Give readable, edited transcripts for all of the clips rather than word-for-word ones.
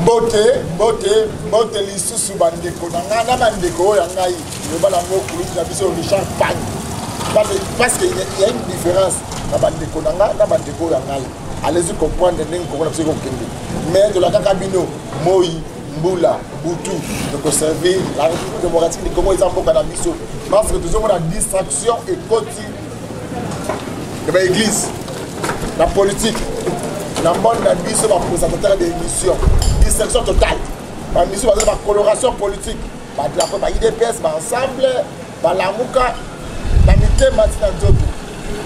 Bote lisusu bandeko na bandeko ya ngai le balango kuluki na biso Richard Pagne parce qu'il y a une différence na bandeko na bandeko ya ngai allez-y comprendre ndenge ko na biso ko kende mais de la kakabino moi mbula butu de conserver la République démocratique de Congo ils en na biso parce que toujours la distraction et côté de l'église la politique la bonne la biso va présentateur des émissions distraction totale. La mission va la coloration politique. La IDPS, ensemble, la Mouka, la Mité Matina Djoku.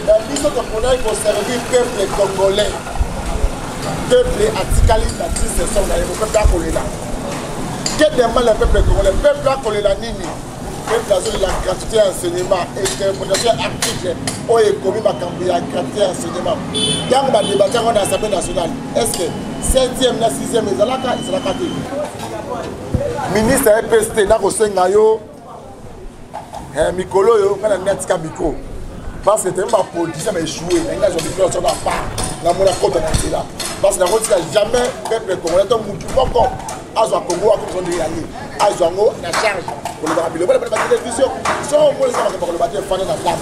La mission de il faut servir le peuple congolais. Le peuple atikali, la distraction, le peuple à Kolela. Quel demande le peuple congolais? Le peuple à Kolela Nini. Le peuple a la gratuité enseignement et que pour article, on est commis ma cambia, gratuité enseignement. Quand on va débattre en Assemblée nationale, est-ce que 7e, 6e, ils ont la carte. Ministre EPST, n'a pas yo, Mikolo, yo, quand on a un micro. Parce que tu n'as pas politicien, mais échoué. Il y a des gens qui ne sont pas dans mon accord de là. Parce que jamais le peuple congolais, tout le monde encore. Azo Congo, comme son dernier. Azo na charge. Pour le barabile. Voilà, la télévision. Si on voit ça, on va le battre fan dans la flamme.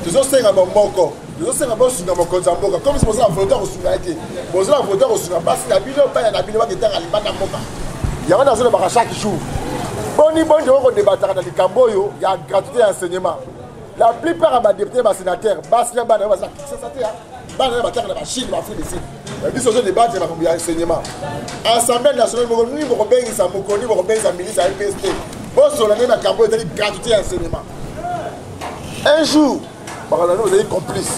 Ils ont 5 à mon moko. Ils ont 5 à mon sous mon Kozamboka. Comme si vous avez un volontaire au Sungaïté. Vous avez un volontaire au Sungaïté. Parce que la vidéo, il y a un vidéo qui est à l'Iban Moka. Il y a un dans le bar chaque jour. Boni, on débat dans les Camboyo. Il y a gratuité enseignement. La plupart des députés et sénateurs, Bastia, c'est ça. La Chine, l'Afrique ici. Ils sont débat sur l'enseignement. Assemblée nationale, nous avons un ministre à l'EPST. Bon, sur l'année, la Camboyo est gratuité enseignement. Un jour, vous avez complice.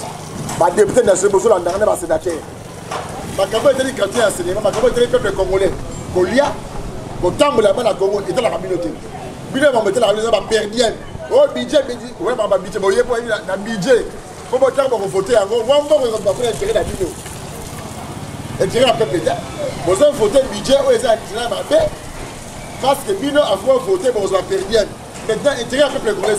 Les députés nationaux, vous avez un sénateur. La Camboyo est gratuité enseignement. La Camboyo est le peuple congolais. Golia, au temps où la main à Congo était la communauté. Bien, on mettait la communauté perdienne. Oh, budget, oui, ma budget, vous voyez, la budget. Comment vous voter en gros, on va faire intérêt la vidéo. Intérêt à peuple d'État. Vous avez voté le budget, vous avez intérêt à ma paix. Parce que Bino a voté pour vous perdre. Maintenant, intérêt à peuple congolais.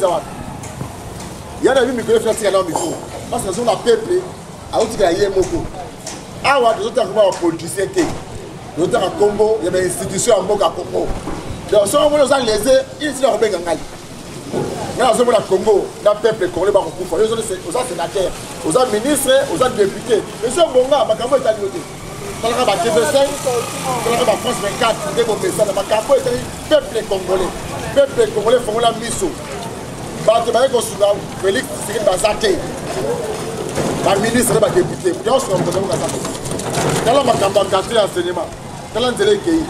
Il y a des micros qui sont dans le micro. Parce que nous avons peuple, à outil de Moko. Ah, nous avons un politicien qui nous avons un Congo, il y a des institutions en Moka Congo. Donc, si on veut nous enlever, ils sont en Bengangali. Nous avons le Congo, le peuple congolais, aux sénateurs, aux ministres, aux députés. Mais si on veut, ma Cambo est à l'île. Dans la TV5, dans la France 24, des bons messages, ma Cambo est à l'île. Peuple congolais font la mise. Félix Tshisekedi Bazate, la ministre et la députée. Nous sommes dans la Macamba, enseignement, dans l'Anzélé-Kéi.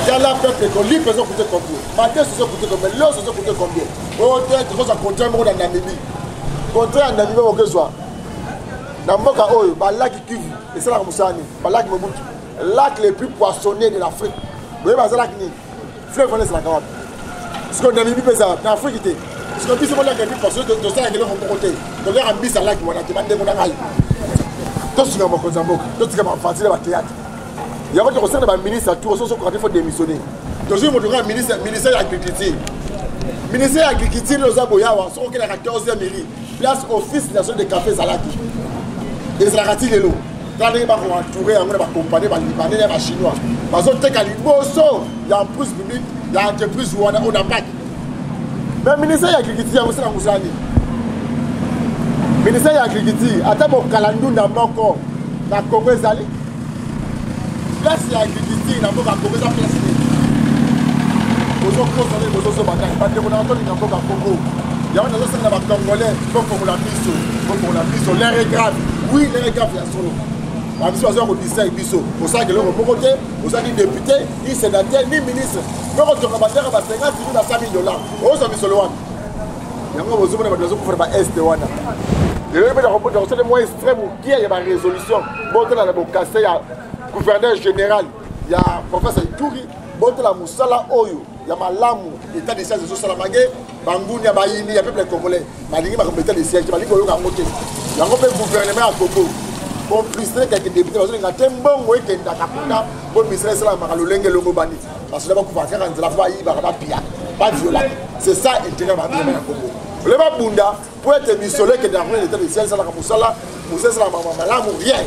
Il y a la peuple qu'on lit, personne coûte combien. Matin, c'est ça coûte combien. L'eau, c'est ça coûte combien. Oh, tu as un contrat en Namibie. Contrat en Namibie, au soit. Dans Moka Oyo, lac Kivu, et c'est la Moussani, lac Mobutu, lac les plus poissonnés de l'Afrique. Vous voyez, c'est lac Nil. Fleuve, c'est la carotte. Ce qu'on a mis, c'est ça, dans l'Afrique, ce qu'on dit, c'est que les plus poissonnés de ça, ils vont côté. Donc, ils ont mis ça là, qui vont demander mon aval. Tout ce qui est mon Kozamboka, tout ce qui est mon facile à théâtre. Il y a un conseil de ministre à tout, il faut démissionner. Donc, je vais vous ministère de l'Agriculture. Le ministère de l'Agriculture, nous avons 14e mairie, place office national de café Zalaki. Et c'est la ratine de l'eau. Quand on va entourer, on va accompagner les Libanais et les Chinois. Parce que il y a un plus public, il y a une entreprise où on n'a pas. Mais le ministère de l'Agriculture, c'est la Moussani. Le ministère de l'Agriculture, à mon calendrier, n'a pas encore la Congo Zali. Place de l'Agriculture, n'a pas encore la place. Vous avez consommé vos os au matin, pas de Congo. Il y a un autre Congolais, pour la mise, l'air est grave. Oui, l'air est grave, il y a solo. La mission a dit 5 biso. Pour ça que l'on va voter, vous avez ni député, ni sénateur, ni ministre. Nous avons battu à 50 000 à 5 000 $. Vous avez mis sur le one. Il y a un besoin de faire des ST1. Le le moins extrême qui a une résolution. Bon, il y a le gouverneur général, il y a le professeur Ituri, bon, il y a Moussala Oyo. Il y a Malamu, l'état des sièges de Salamagé, Bangouni, il y a peuple congolais. Il y a l'état des sièges, il y a un gouvernement à Congo. Bon, plus de quelques députés, il y a un bon moyen qui est bon ministère de la Maralolenge et Lomobani. Parce que là, on va faire un travail, il va pas de violence. C'est ça l'intérêt de la Congo. Le Bunda, pour être missionné, qui est dans l'état des sièges, Moussala, Malamu, rien.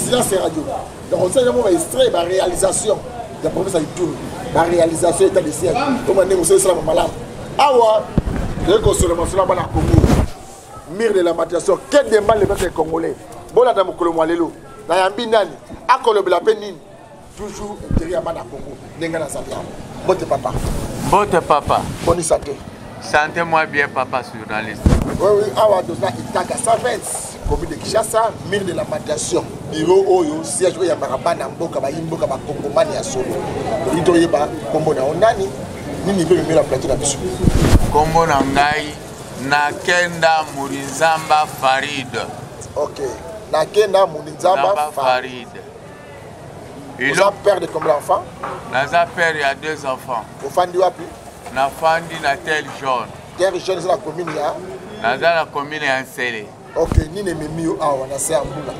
silence radio. Donc on sait que va extrait la réalisation de professeur Itour, la réalisation état de siège. Comme on est monsieur Salam Malam. Awa, le consolement sur la bana Congo. Mire de la matation, quel demande les peuples congolais. Bon la dame Kolomwa lelo. Na yambi nani, akolo bela penine. Toujours derrière bana Congo. Nenga Salia. Bote papa. Bote papa. Bonne santé. Sentez-moi bien papa journaliste. Oui, oui, awa dosna Itaka 120. Commune de Kinshasa, mire de la matation. Bureau Oyo, siège Oya Marabana, Mboka, Imboka, Kongomani à Solo. Rito Yeba, Kombo na Onani, Nini veut me la plateau d'Abisu. Kombo na Ngai, Nakenda Murinzamba Farid. Ok. Nakenda Murinzamba Farid. Vous avez père de combien d'enfants? Naza père, il y a 2 enfants. Vous fandi wapi? Na fandi na tel jaune. Terre jaune, c'est la commune ya? Naza la commune ya Nsele. Ok, Nini Mimio Awa, na se Amboula.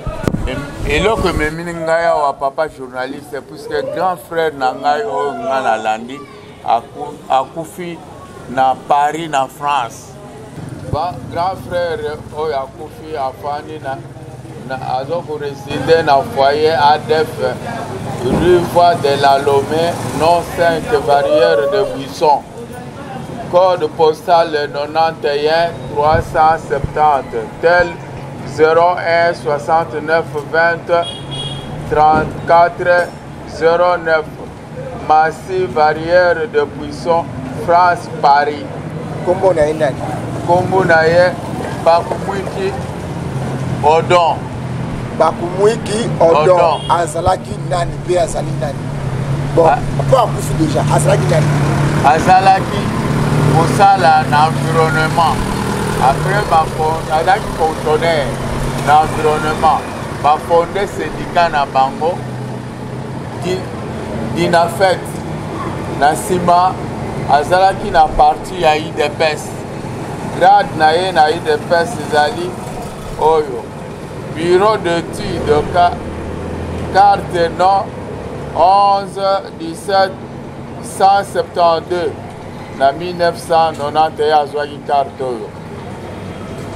Et là que mes miningaya wa papa journaliste, puisque grand frère Nangaï o ngana landi a koufi na Paris na France. Ba grand frère o a koufi a fani na azoko résidé na foyer ADF rue Voie de la Lomé, non 5 barrière de Buisson. Code postal 91 370 tel 01 69 20 34 09 Massif barrière de Buisson, France, Paris. Kombo na Inani. Kombo na ye Bakumwiki Odon. Bakumwiki Odon. Azalaki nani pe azali nani. Bon, pourquoi on pousse déjà? Azalaki nani. Azalaki Moussala l'environnement. Après, Azalaki fonctionnaire l'environnement. Va fonder syndicat na Bango. Dina fête. Na Sima. Azalaki na parti ya IDPS. Grade na ye na IDPS Zali Oyo. Bureau d'études carte non 11 17 172 na 1991 azwaki carte oyo.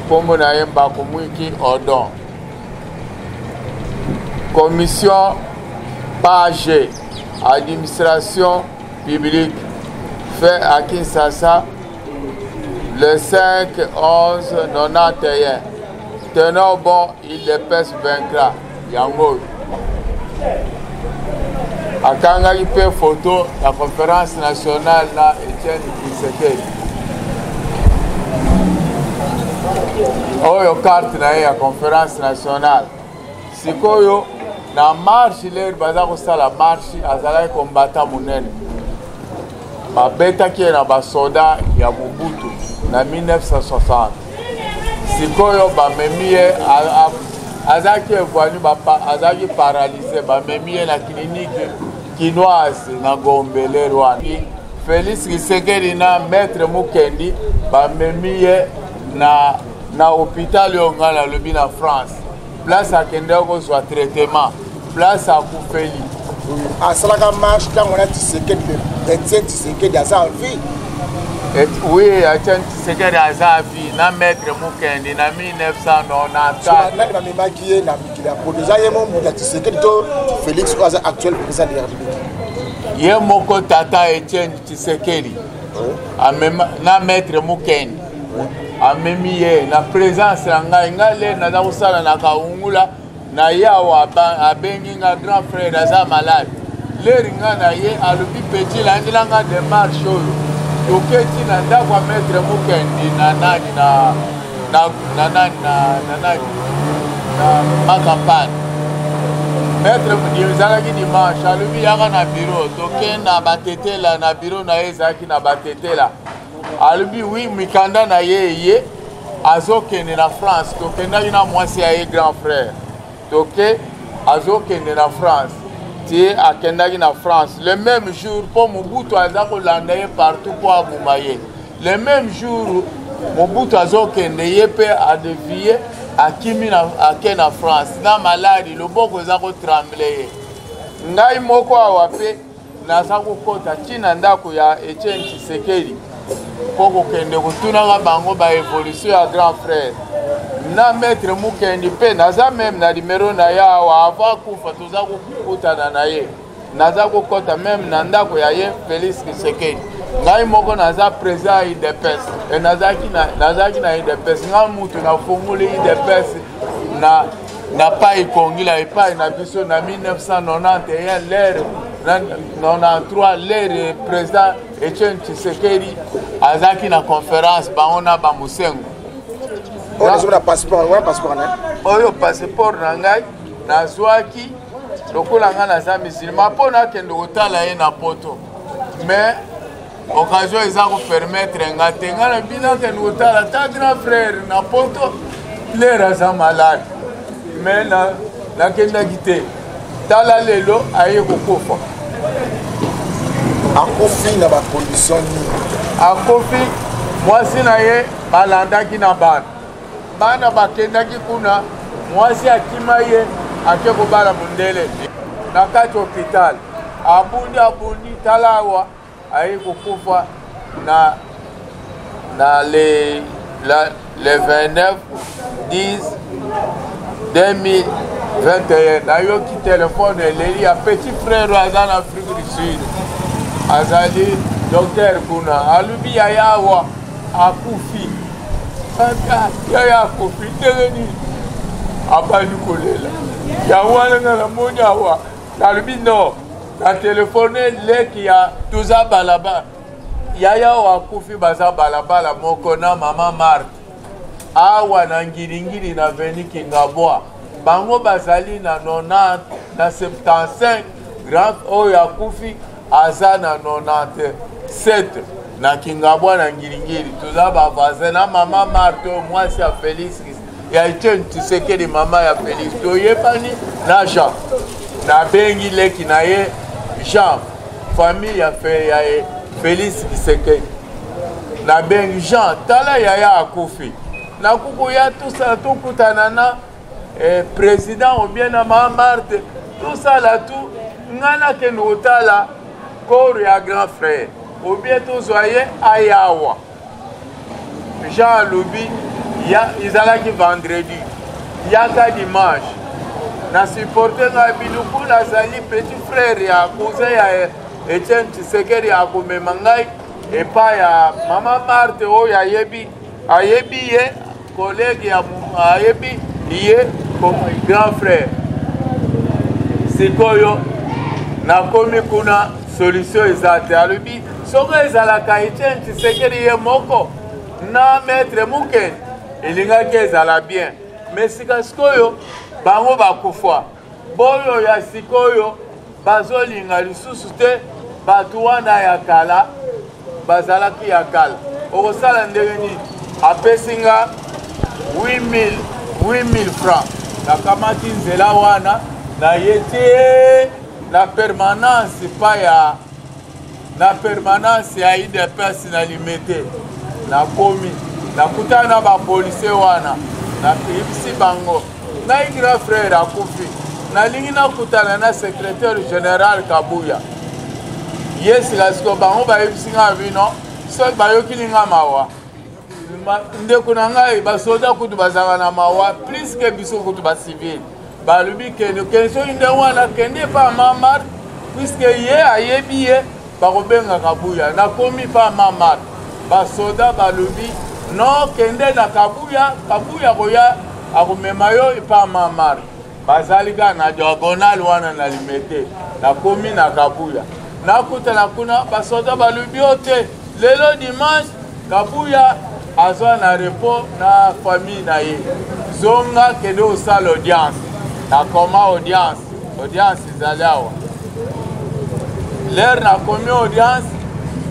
Kombo na ye Bakumwiki Odon. Commission PAG administration publique fait à Kinshasa le 5 11 91. Tenons bon, il dépêche vaincra. Yango. Akanga qui fait photo la conférence nationale là, Etienne Tshisekedi. Oyo carte na la conférence nationale. Sikoyo na marche l'air baza ko sala marche azala combattant munene. Ba beta ki na ba soda ya Mobutu na 1960. Sikoyo ba memie azaki evwani azaki paralysé ba memie na clinique kinoise na Gombele Rwanda. Félix Tshisekedi na maître Mukendi ba memie na hôpital yongala lobi na France. Place à Kendeko soit traitement. Place à Koufeli. À Salaka marche quand on a Tshisekedi, Etienne Tshisekedi a sa vie. Oui, Etienne Tshisekedi a sa vie. Na maître Mukendi na 1994. Na na memakiye na mikila pour déjà yemo muta Tshisekedi to Félix Oaza actuel président de la République. Ye moko tata Etienne Tshisekedi. Na maître Mukendi. Amemi ye na présence na ngai na za kusala na kaungula na yawa abengi nga grand frère aza malade leringa na ye alobi petit la ndilanga démarche oyo toketi na ndako ya maître Mukendi na makampane maître ezalaki dimanche alobi yaka na bureau tokenda batetela na bureau na ye ezalaki na batetela alobi oui mikanda na ye azokende na France tokendaki na mwasi ya ye grand frère toke azokende na France tie akendaki na France le même jour po Mobutu aza kolanda ye partout po abuma ye le même jour Mobutu azokende ye pe adevie akimi ake na France na maladi loboko eza kotremble ye ngai moko awa pe naza kokota ntina ndako ya Etienne Tshisekedi pour kokende kotunaka bango ba évolution ya grand frère na maître mukendi pe naza même na numéro na ya wa avant kufa toza kukutana na ye naza kokota même na ndako ya ye Félix Tshisekedi ngai moko naza président IDPS et nazaki na IDPS nga mutu na funguli IDPS na pai kongila epai na biso na 1991 l'ère 93 l'ère président Etienne Tshisekedi azaki na conférence baona ba musengo na passeport oyo passeport na ngai nazwaki lokola nga naza musulman mpo nakende kotala ye na poto mais occasion eza kopermettre nga te nga na bino akende kotala ta grand frère na poto lere aza malade mais nakendaki te tala lelo aye kokufa akufi na bacondition nini akufi mwasi na ye balandaki na bana bakendaki kuna mwasi akima ye ake kobala mundele na kati hôpital abundi tala awa aye kokufa na le 29 10 2021 nayoki telefone eleli ya petit frère aza na Afrique du Sud azali docteur kuna alubi yaya awa akufi yaya akufi ndenge abandi kolela yawana nga namoni awa nalubi no na telefone leki ya tuza balaba yaya awa akufi baza balabala moko na mama Marthe awa na ngilingili na veni Kingabwa bango bazali na 90 na 75 grand oyo akufi aza na 97 na Kingabwa na ngilingili tuza bavaze na mama Marthe mwasi ya Félix ya Etienne Tshisekedi mama ya Félix toyebani na Jean na bengi leki na ye Jean famille ya Félix Tshisekedi na bengi Jean tala yaya akufi na kuku ya tusa tukutana na président ou bien na mama Marthe tout ça là tout ngana ke notala corps ya grand frère ou bien tout soyez ayawa Jean Loubi ya izalaki vendredi yaka dimanche na supporter na biluku na zali petit frère ya cousin ya Etienne Tshisekedi ya komema ngai epa ya mama Marthe oyo ayebi ye collègue ya ayebi ye comme grand frère sikoyo nakomi kuna solution ezate alobi soko ezalaka Etienne Tshisekedi ye moko na maître Mukendi elingaki ezala bien mais sika sikoyo bango bakufa boyo ya sikoyo bazolinga lisusu te bato wana ya kala bazalaki ya kala okosala ndenge nini apesi nga 8000 francs nakamati nzela wana na ye te na permanence pa ya IDPS na limete nakomi nakutana na bapolisier wana nakebisi bango ngai grand frère akufi nalingi nakutana na secrétaire général Kabuya ye sika siko bango bayebisi nga bino soki bayokili nga mawa ndeko na ngai basoda kutu bazala na mawa plus ke biso kutu basivile balobi kende soki nde wana kende pa mama puisque ye ayebi ye bakobenga Kabuya nakomi pa mama basoda balobi no kende na Kabuya koya akomema yo pa mama bazalika na diagonal wana na limete nakomi na Kabuya nakutana kuna basoda balobi ote lelo dimanche Kabuya azwa na repos na famille na ye zonga kende osala audience nakoma audience ezali awa lere nakomi audience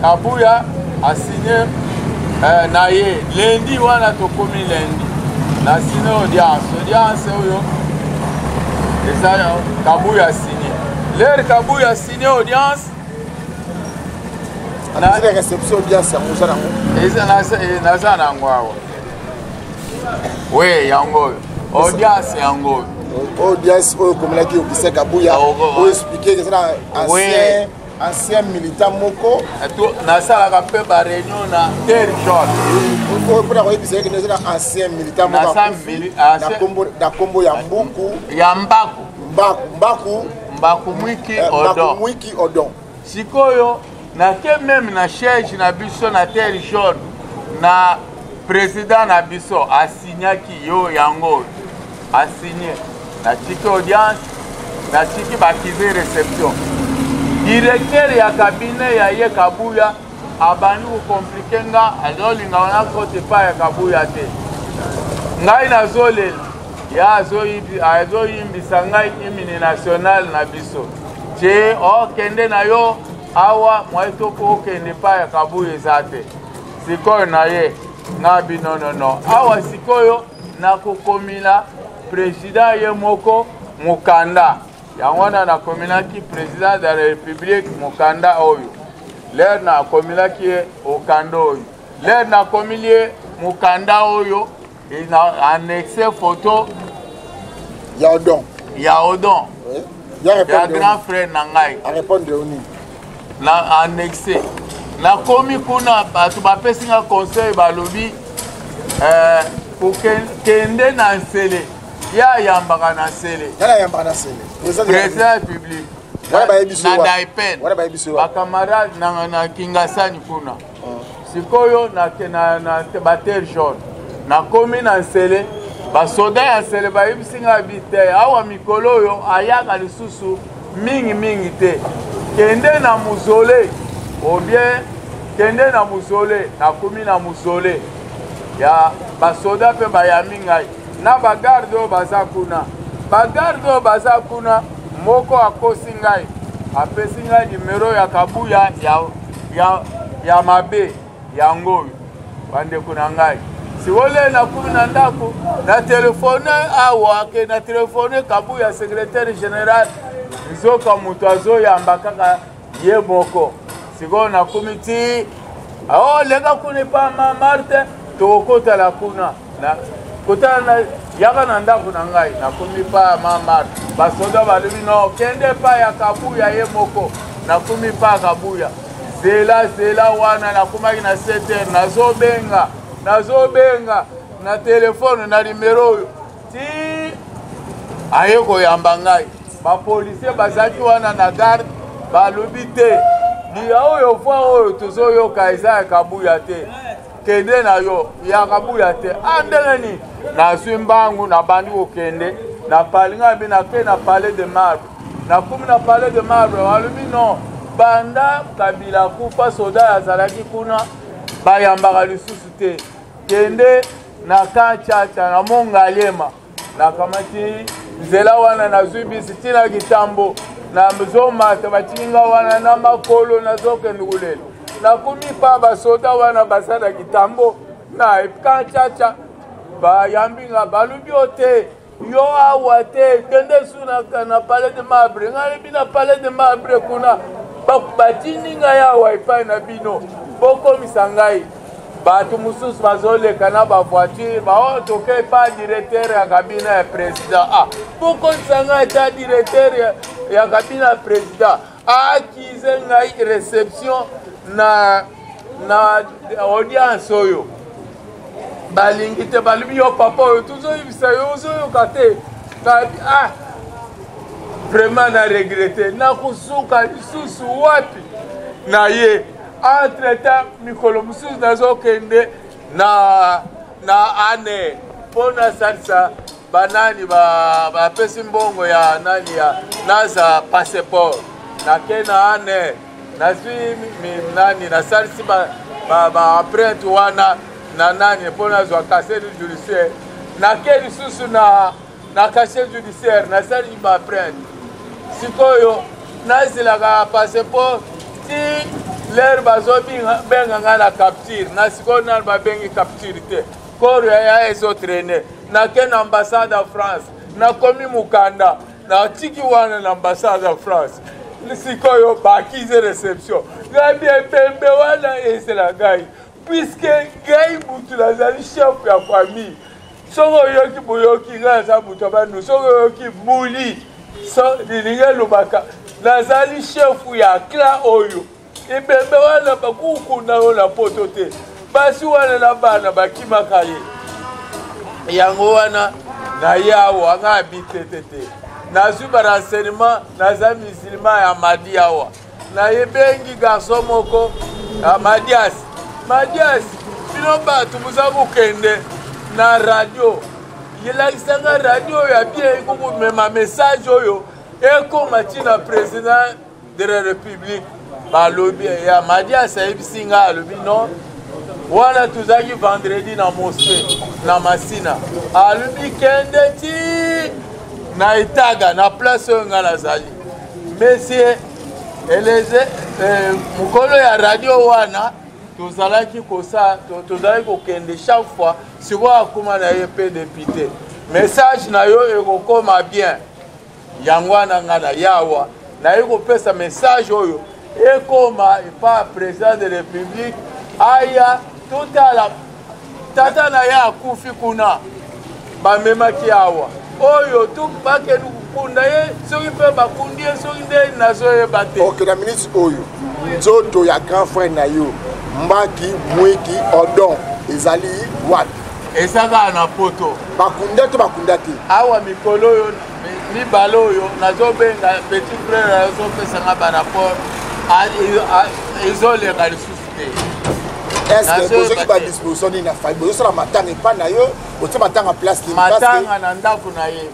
Kabuya asigne na ye lundi wana tokomi lundi nasine audience oyo eza Kabuya asigne lere Kabuya asigne audience na réception audience yango za nango naza nango awa we yango audience yango audience oyo komelaki okisa Kabuya oyo expliquer que c'est ancien ancien militant moko nasalaka mpe baréunion na terre jaune mpona koyebisa que eza na ancien militant moko na nkombo ya mbuku ya mbaku mwiki odon sikoyo nake meme na siège na biso na terre jaune na président na biso asignaki yo yango asigné natiki audience natiki bakize réception directeur ya cabinet ya ye Kabuya abandi kokomplike nga azolinga wana kote pa ya Kabuya te ngai nazolela ya azoyimbisa ngai hymne national na biso te okende na yo awa mwaitoko okende pa ya Kabuya eza te sikoyo na ye nabi nonono awa sikoyo nakokomila président ye moko mukanda yango wana nakominaki président de la république mukanda oyo lere nakomilaki ye okanda oyo lere nakomili ye mukanda oyo anexe photo ya odon ya grand frère na ngai na anexe nakomi kuna bato bapesinga conseil balobi kokende na nsele ya yambaka na nsele président public na daipen bakamarade na kingasani kuna sikoyo na baterre jaune nakomi na nsele basoda ya nsele bayebisinga bite awa mikolo oyo ayaka lisusu mingi te kende na muzole obien kende na muzole nakomi na muzole ya basoda mpe bayami ngai na bagarde oyo baza kuna moko akosi ngai apesi ngai nimero ya Kabuya ya mabe yango oyo bandeko na ngai siwole nakumi na ndako na telefone awa ke na telefone Kabuya secrétaire général nzoka moto azoyamba kaka ye moko sikoyo nakumi ti lega kuni pa Marte tokotala kuna kotala yaka na ndako na ngai nakomi pa Marte basoda balobi no kende pa ya Kabuya ye moko nakomi pa Kabuya zela wana nakomaki na 7h nazobenga na telefone na nimero oyo ti aye koyamba ngai bapolisier bazaki wana na garde balobi te liya oyo fwa oyo tozoyoka eza ya Kabuya te kende na yo ya Kabuya te andengeni nazwi mbangu nabandi kokende napalinga mbi nake na palais de marbre nakumi na palais de marbre balobi non banda Kabila kufa soda azalaki kuna bayambaka lisusu te kende na Kanchacha na Mongalema nakamati nzela wana nazwi bisi tina kitambo na mzomata batinga wana na makolo nazokende kulela nakumi pa basoda wana basala kitambo na Kanchacha bayambinga balubi ote yo awa te kende suna na palais de marbre ngale bina palais de marbre kuna batininga ya wifi na bino boko misangai bato mususu bazoleka na bavoiture baotoke pa directeur ya kabine ya président boko misangai ta directeur ya kabine ya président akize ngai réception na audience oyo balingi te balubi yo papa oyo tuzoyebisa yo ozoyoka te vraiment na regrette na kusuka lisusu wapi na ye entre temps mikolo mususu nazokende na ane pona salsa banani bapesi mbongo ya nani ya naza passeport nake na ane nazwi nani nasalisi baempreinte wana na nani pona zwa casier judiciaire nake lisusu na casier judiciaire nasalisi baempreinte sikoyo nazilaka passeport ti lere bazobenga nga na capture na sikoyo nani babengi capture te koro ya ezotraine nake na ambassade ya France nakomi mukanda natiki wana na ambassade ya France sikoyo bakize réception ngai pembe wana ezela ngai puisque ngai mutu nazali chef ya famille soko oyoki boyoki ngai aza mutu abanu soko oyoki muli so lilinga elobaka nazali chef ya clan oyo ibembe wana bakukunda na poto te basi wana na bana bakimaka ye yango wana na yawa ngabite tete nazwi barenseignement naza musulman ya Madi awa na yebengi garçon moko Madias bino bato muza kokende na radio yelakisanga radio ya bien kokomema message oyo ekoma ntina président de la république balobi ya Madias ayebisi nga alobi non wana tozalaki vendredi na mosquée na Masina alobi kende ti na etaga na place oyo nga nazali monsieur eleze mukolo ya radio wana tozalaki kokende chaque fois sikoyo akoma na ye mpe député message na yo ekokoma bien yango wana nga na yawa naye kopesa message oyo ekoma epa président de république aya totala tata na ye akufi kuna bamemaki awa oyo tu bakenu kukunda ye soki mpe bakundi ye soki nde nazoyeba te. Ok, na minute oyo nzoto ya grand frère na yo Mbaki Mwiki Odon ezali wapi? Ezaka na poto bakunda te awa mikolo oyo mibale oyo nazobenga petit frère azopesanga barapport ezoleka lisusu te. Est-ce que vous avez disposition na faille vous la matanga epa na yo otie matanga place ni matanga na ndako na ye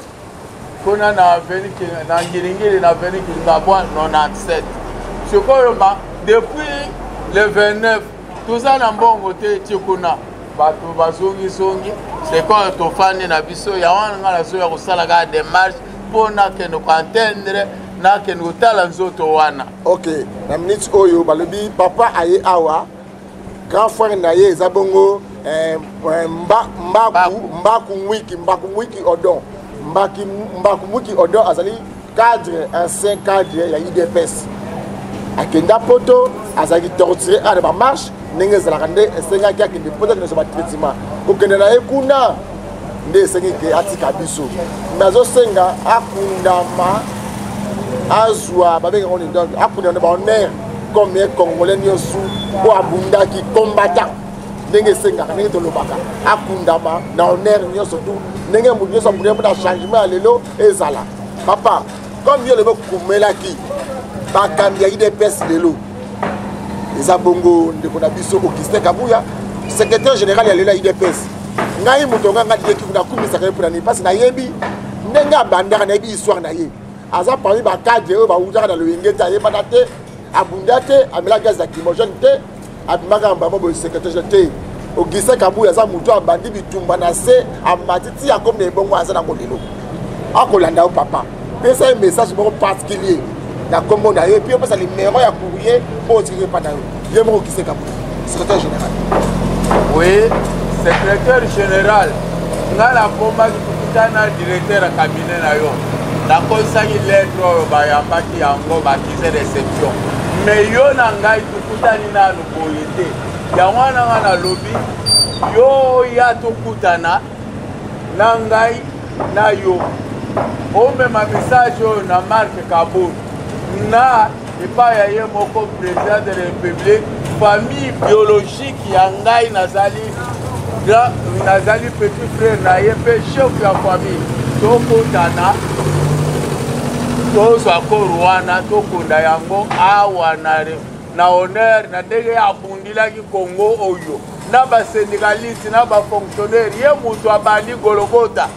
kuna na avenue na ngiringiri na avenue Kingabwa 97 sikoyo depuis le 29 toza na mbongo te tikuna bato bazongi c'est quoi tofandi na biso ya wana ngala so ya kosala ka démarche pona kendo ko entendre na kendo kotala nzoto wana. Ok, na minute oyo balobi papa aye awa grand frère na ye ezabongo Mbaku Mwiki Odon Mbaku Mwiki Odon azali cadre ancien cadre ya IDPS akenda poto azali torturé à la marche ndenge ezalaka nde esengaki akende poto kende soba traitement kokende na ye kuna nde esengeki atika biso me azosenga akundama azwa babenga ngoni donc akundama bahonneur comme un Congolais nyonso po abundaki combattant ndenge esengaka ndenge tolobaka akundama na honneur nyonso tu ndenge motu nyonso abundaki mpona changement ya lelo ezala papa comme yo lelo kumelaki bakambi ya IDPS lelo eza bongo ndeko na biso Augustin Kabuya secrétaire général ya lelo ya IDPS ngai moto nganga diki kuna kumisaka ye mpona nini mpasi nayebi ndenge abandaka nayebi histoire na ye aza parmi bakadre oyo bawutaka na loyenge te ayebana te abunda te amela gaz lacrymogène te abimaka mbamo boye secrétaire général te Augustin Kabuya aza moto abandi bitumba na se amatiti akomi na ebongo aza nango lelo akolanda yo papa pesa ye message moko particulier na kombo na yo puis on passe les numéros ya courrier pour tirer pas na yo ye moko Augustin Kabuya secrétaire général. Oui, secrétaire général ngala komba kitana directeur ya cabinet na yo nakosaki lettre oyo bayambaki yango bakise réception mais yo na ngai tukutani nanu boye te yango wana nga nalobi yo ya tokutana na ngai na yo omema message oyo na Marc Kaburu na epai ya ye moko président de la république famille biologique ya ngai nazali petit frère na ye mpe chef ya famille tokutana tozwa koru wana tokunda yango awa na honneur na ndenge abundilaki Congo oyo na basyndicaliste na bafonctionnaire ye moto abandi Golgota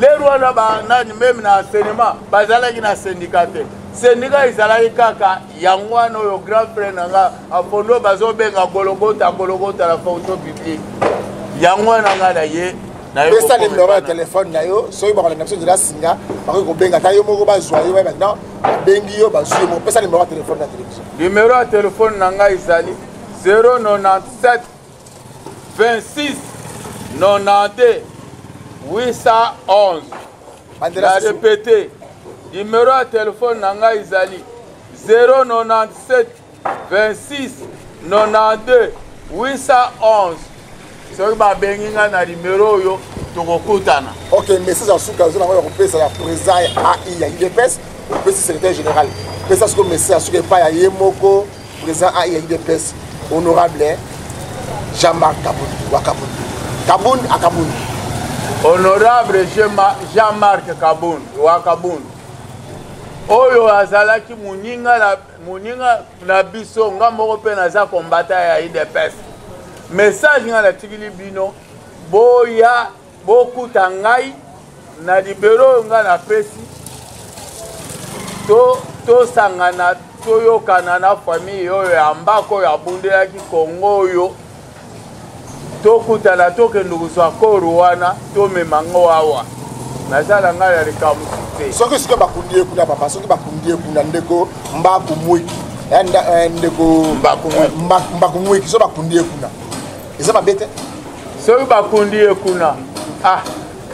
lero wana banani meme na enseignement bazalaki na syndicat te syndicat ezalaki kaka yango wana oyo grand frère nanga afondo bazobenga Golgota la fonction publique yango wana nga na ye pesa le numéro ya téléphone na yo soki bakolanda biso nzela singa bakoki kobenga ta yo moko bazwa yo maintenant babengi yo bazwi yo moko pesa numéro ya téléphone na télévision. Numéro ya téléphone na ngai ezali 097 26 92 811. Na répété numéro ya téléphone na ngai ezali 097 26 92 811. soki babengi nga na numéro oyo tokokutana. Ok, message en sous-cas, vous avez président ya IDPS, le secrétaire général. pesa ce message ce que pas ya yemoko président AIDPS honorable Jean-Marc Kaboun wa Kaboun Kaboun à Kaboun honorable Jean-Marc Kaboun wa Kaboun oyo azalaki muninga na biso nga moko pe naza kombata ya IDPS message nga na tikili bino boya bokuta ngai na libero nga na pesi to sangana toyokana na famille oyo ya mbako ya bundelaki Kongo oyo tokutana tokende kozwa koro wana tomemango awa nazala ngai ya likambo te soki sikoyo bakundi ye kuna papa soki bakundi ye kuna ndeko mbaku mwiki ndeko mbaku mwiki so bakundi ye kuna eza mabe te soki bakundi ye kuna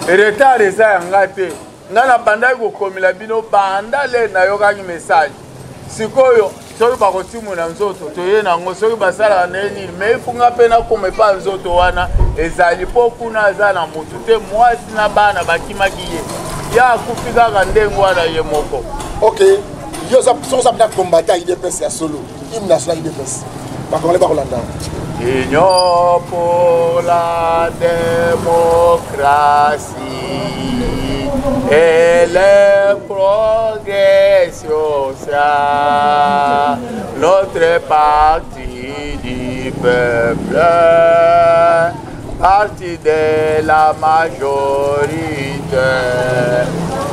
retard eza yanga te nga na bandaki kokomela bino banda le nayokaki message sikoyo soki bakotimuna nzoto toye nango soki basalaka na ye nini me ifunga mpe nakoma epa nzoto wana ezali mpo kuna aza na motu te mwasi na bana bakimaki ye ya akufi kaka ndenge wana ye moko ok yo soza mpena kombata IDPS ya solo hymne national IDPS bakongole bakolanda Union pour la démocratie et le progrès social, notre parti du peuple, parti de la majorité,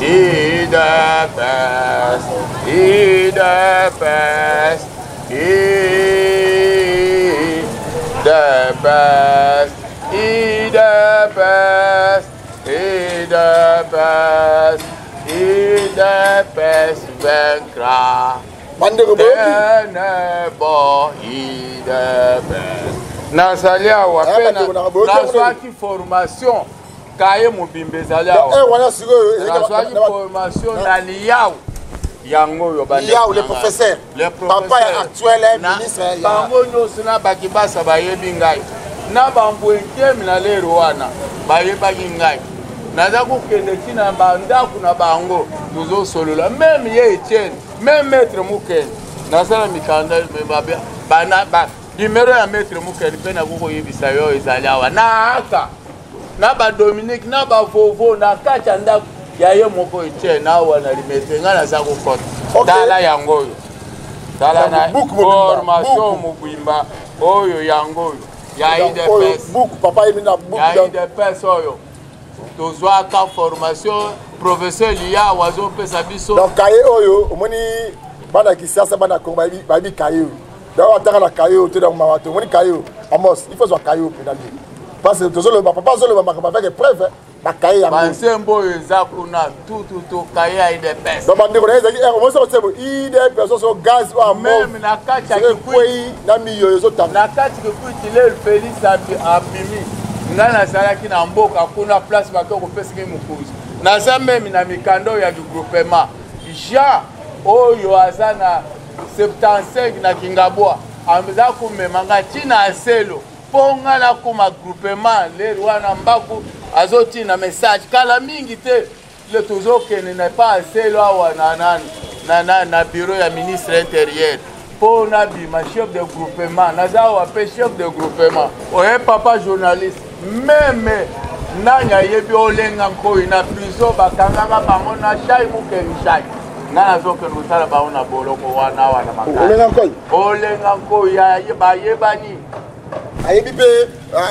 IDPS, IDPS, IDPS, IDPS, IDPS, IDPS vaincra. Ténèbres, IDPS. Nazali awa pena nazwaki formation kaye mobimbe ezali awa nazwaki formation na liao yango yo bande liao le professeur papa actuel ministre bango nyonso na bakibasa bayebi ngai na bambwenkemi na lero wana bayebaki ngai naza kokende tina bandako na bango tozosolola meme ye Etienne meme maître Mukeni nasala mikanda bana numéro ya maître Mukeni mpe nakokoyebisa yo ezali awa na aka na Dominique na Vovo na kati ya ndako ya ye moko Etienne awa na limete nga naza kokota tala yango oyo tala na formation mobimba oyo yango oyo ya IDPS ya IDPS oyo tozwaka formation professeur Lia wazopesa biso donc kaye oyo omoni bana kisasa bana Kongo babi kaye donc ataka na kaye te dans mawato omoni kaye Amos il faut soit kaye pédalier parce que tozolo papa zolo ba avec preuve ba kaye ya bansembo eza kuna tout kaye ya IDPS donc bande ko eza on se retrouve IDPS so gaz ou même na kati ya kikuyi na miyo yo tam na kati kikuyi le Félix abimi nga nazalaki na mboka kuna place bato kopesiki mokonzi naza meme na mikando ya groupement Jean oyo aza na 75 na Kingabwa ameza kumema nga tina aselo mpo nga nakoma groupement lero wana mbaku azotina message kala mingi te le tozokende na pa aselo awa na bureau ya ministre intérieur mpo nabima chef de groupement naza awa mpe chef de groupement oye papa journaliste meme nani ayebi olenga nkoi na prison bakangaka bango na shai Mukeni shai nga nazokende kosala bango na boloko wana makasi olenga nkoi bayebani ayebi mpe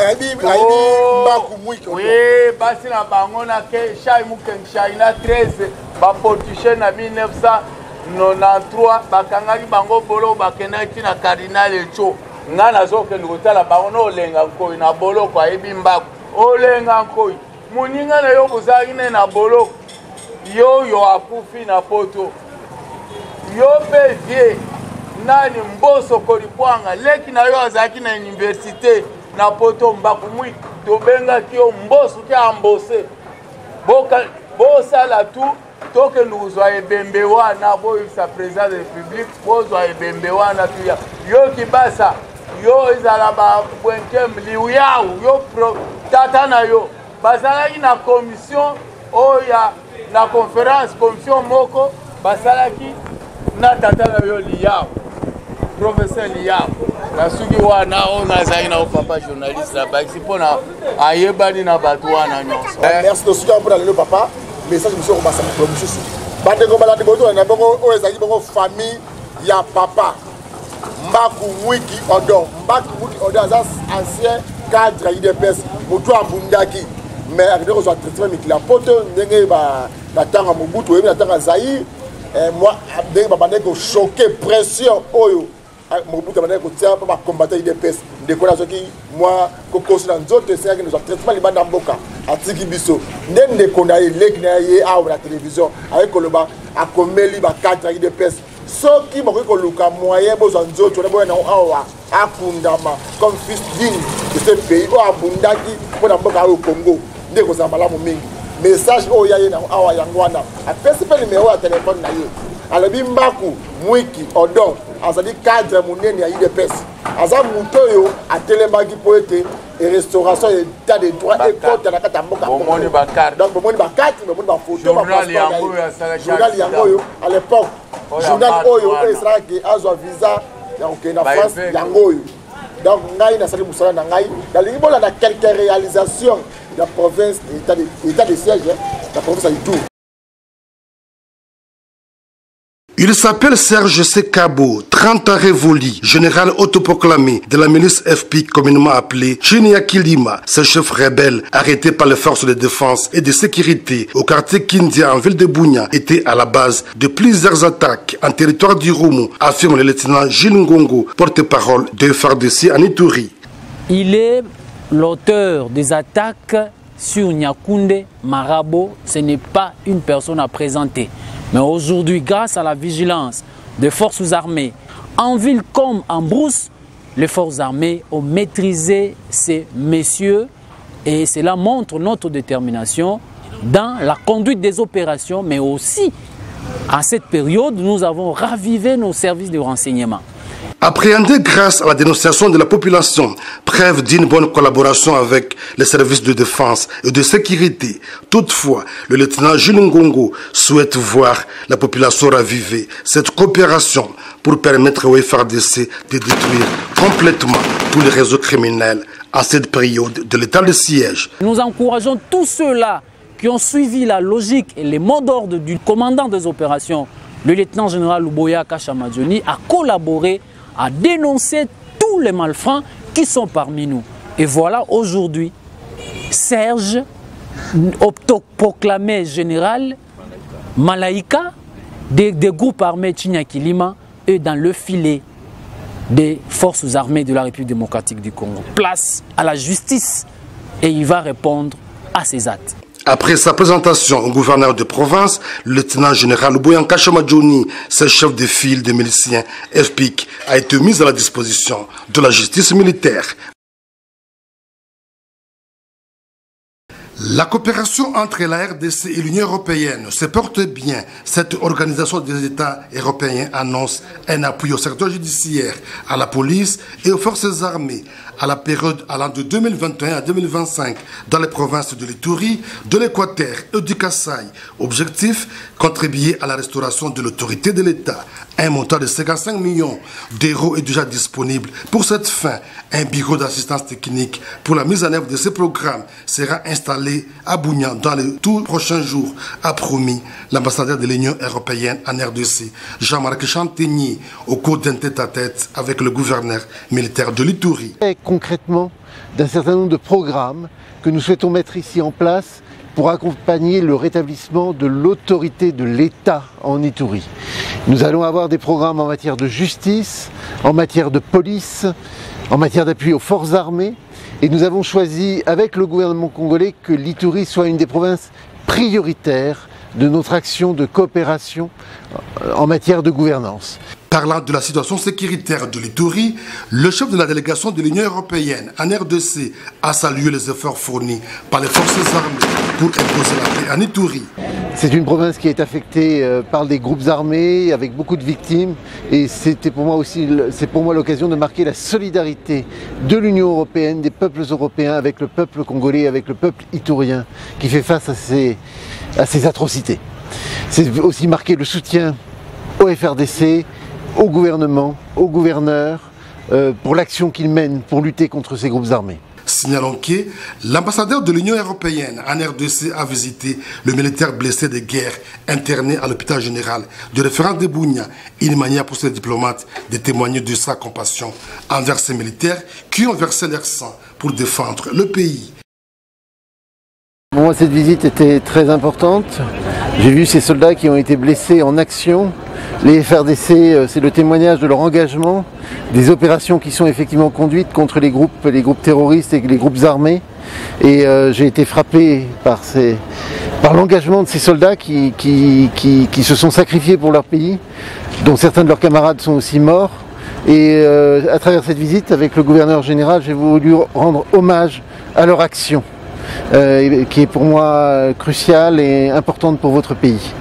ayebi mbaku mwiki oui basi na bango na ke shai Mukeni shai na 13 baportiche na 1993 bakangaki bango boloko bakendaki na cardinal Echo nga nazokende kotala bango na olenga nkoi na boloko ayebi mbaku olenga nkoi muninga na yo bozalaki ne na boloko yo akufi na poto yo mpe vie nani mboso kolipwanga leki na yo azalaki na université na poto mbaku mwi tobengaki yo mboso ke ambose bosala tu tokende kozwa ebembe wana boyebisa président de république bozwa ebembe wana tuya yo kibasa yo ezala babwenkem liuyau yo tata na yo bazalaki na commission oya na conférence commission moko basalaki na tata na yo liam professeur liam na suki wana on azali na papa journaliste la baxi pona ayebani na bato wana nyonso merci de suki pour le papa message monsieur ko basa pour monsieur bande ko balade boto na bongo o ezali bongo famille ya papa Mbaku Wiki Odon Mbaku Wiki Odon azas ancien cadre IDPS mutu abundaki mais avec des traitements mais la pote ndenge ba natanga Mobutu et natanga Zaïre moi ndenge ba bande ko choquer pression oyo Mobutu bande ko tia pa combattre IDPS ndeko na soki moi ko kosi na nzoto c'est que nous traitement libanda mboka atiki biso ndende ko na eleki na ye a la télévision avec koloba akomeli ba cadre IDPS soki bako ko luka moyen bozo nzoto na boyana awa akundama comme fils digne de ce pays o abundaki pour na mboka au Congo ndeko za malamu mingi message o yaye na awa yangwana apesi pe numéro ya téléphone na ye alobi Mbaku Wiki Odon azali cadre munene ya IDPS aza muto yo atelemaki po ete et restauration et état de droit et compte na kata mboka bomoni ba carte donc bomoni ba carte bomoni ba photo ba journal yango à l'époque journal oyo esraki azwa visa ya okenda France yango oyo donc ngai nasali musala na ngai dalingi bola na quelques réalisations de la province état de siège la province à Ituri. Il s'appelle Serge Sekabo, 30 ans révolu, général autoproclamé de la milice FPIC communément appelée Chinia Kilima, ce chef rebelle arrêté par les forces de défense et de sécurité au quartier Kindia en ville de Bunia était à la base de plusieurs attaques en territoire du Roumo, affirme le lieutenant Gilles Ngongo, porte-parole de FARDC en Ituri. Il est l'auteur des attaques sur Nyakoundé, Marabo, ce n'est pas une personne à présenter. Mais aujourd'hui, grâce à la vigilance des forces armées, en ville comme en brousse, les forces armées ont maîtrisé ces messieurs et cela montre notre détermination dans la conduite des opérations, mais aussi, à cette période, nous avons ravivé nos services de renseignement. Appréhendé grâce à la dénonciation de la population, preuve d'une bonne collaboration avec les services de défense et de sécurité. Toutefois, le lieutenant Jules Ngongo souhaite voir la population raviver cette coopération pour permettre au FARDC de détruire complètement tous les réseaux criminels à cette période de l'état de siège. Nous encourageons tous ceux-là qui ont suivi la logique et les mots d'ordre du commandant des opérations, le lieutenant général Luboya Kashamadjoni, à collaborer, à dénoncer tous les malfrats qui sont parmi nous. Et voilà, aujourd'hui, Serge, autoproclamé général, Malaika, des groupes armés Chinyakilima, est dans le filet des forces armées de la République démocratique du Congo. Place à la justice et il va répondre à ses actes. Après sa présentation au gouverneur de province, le lieutenant général Luboya Kashamadjoni, ce chef de file des miliciens FPIC, a été mis à la disposition de la justice militaire. La coopération entre la RDC et l'Union européenne se porte bien. Cette organisation des États européens annonce un appui au secteur judiciaire, à la police et aux forces armées à la période allant de 2021 à 2025 dans les provinces de l'Ituri, de l'Équateur et du Kasaï. Objectif, contribuer à la restauration de l'autorité de l'État. Un montant de 55 millions d'euros est déjà disponible pour cette fin. Un bureau d'assistance technique pour la mise en œuvre de ce programme sera installé à Bunia dans les tout prochains jours, a promis l'ambassadeur de l'Union européenne en RDC, Jean-Marc Chantegny, au cours d'un tête-à-tête avec le gouverneur militaire de l'Ituri. Concrètement, d'un certain nombre de programmes que nous souhaitons mettre ici en place pour accompagner le rétablissement de l'autorité de l'État en Ituri. Nous allons avoir des programmes en matière de justice, en matière de police, en matière d'appui aux forces armées, et nous avons choisi avec le gouvernement congolais que l'Ituri soit une des provinces prioritaires de notre action de coopération en matière de gouvernance. Parlant de la situation sécuritaire de l'Ituri, le chef de la délégation de l'Union européenne en RDC a salué les efforts fournis par les forces armées pour imposer la paix en Ituri. C'est une province qui est affectée par des groupes armés avec beaucoup de victimes et c'est pour moi l'occasion de marquer la solidarité de l'Union européenne, des peuples européens avec le peuple congolais, avec le peuple iturien qui fait face à ces atrocités. C'est aussi marquer le soutien au FRDC, au gouvernement, au gouverneur, pour l'action qu'ils mènent pour lutter contre ces groupes armés. Signalons que l'ambassadeur de l'Union européenne en RDC a visité le militaire blessé de guerre interné à l'hôpital général de référence de Bunia, une manière pour ces diplomates de témoigner de sa compassion envers ces militaires qui ont versé leur sang pour défendre le pays. Pour moi, cette visite était très importante. J'ai vu ces soldats qui ont été blessés en action. Les FRDC, c'est le témoignage de leur engagement, des opérations qui sont effectivement conduites contre les groupes terroristes et les groupes armés. Et j'ai été frappé par l'engagement de ces soldats qui se sont sacrifiés pour leur pays, dont certains de leurs camarades sont aussi morts. Et à travers cette visite, avec le gouverneur général, j'ai voulu rendre hommage à leur action, qui est pour moi cruciale et importante pour votre pays.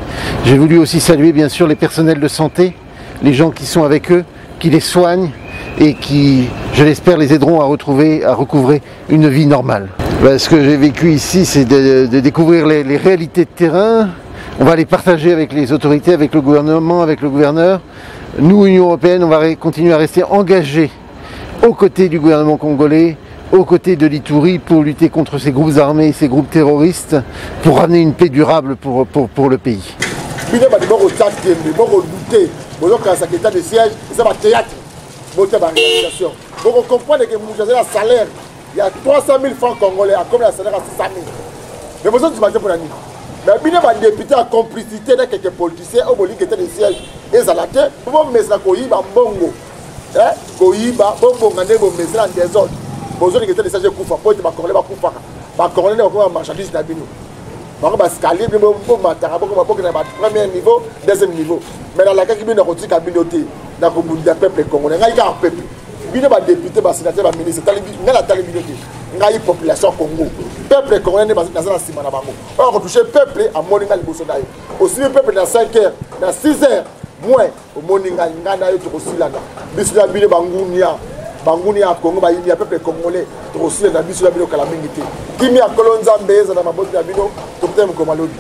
J'ai voulu aussi saluer bien sûr les personnels de santé, les gens qui sont avec eux, qui les soignent et qui, je l'espère, les aideront à recouvrer une vie normale. Ce que j'ai vécu ici, c'est de découvrir les réalités de terrain. On va les partager avec les autorités, avec le gouvernement, avec le gouverneur. Nous, Union européenne, on va continuer à rester engagés aux côtés du gouvernement congolais, aux côtés de l'Ituri pour lutter contre ces groupes armés, ces groupes terroristes, pour ramener une paix durable pour le pays. Il y a des de siège, c'est un théâtre, réalisation. Donc on comprend que vous avez un salaire, il y a 300 000 francs congolais, comme un salaire à 600 000. Mais vous avez pour la nuit. Mais il y a des députés en complicité avec quelques politiciens, au qui étaient des sièges, et ça l'a fait, pour vous mettre la Koyiba Mbongo. Koyiba, Bongo, Nandebo, mais en désordre. Vous avez des sièges Koufa, pour être Congolais, Koufa. Congolais, on va marchandise d'Abino. On va escalier, premier niveau, deuxième niveau. Mais dans la cas qui vient de retirer la communauté, dans le peuple congolais, il y a un peuple. Il y a des députés, des sénateurs, des ministres, il y a la population Congo. Le peuple congolais n'est pas dans la Simana Bango. On va toucher le peuple à Moninga Libosodaï. Aussi le peuple dans 5 heures, dans 6 heures, moins au Moninga, il y a aussi là. Bissoula Bile Bangounia. Bangounia Congo, il y a un peuple congolais, aussi dans Bissoula Bile Kalamingité. Qui m'y a colonzambé, dans ma botte d'Abino, tout le temps comme à l'autre.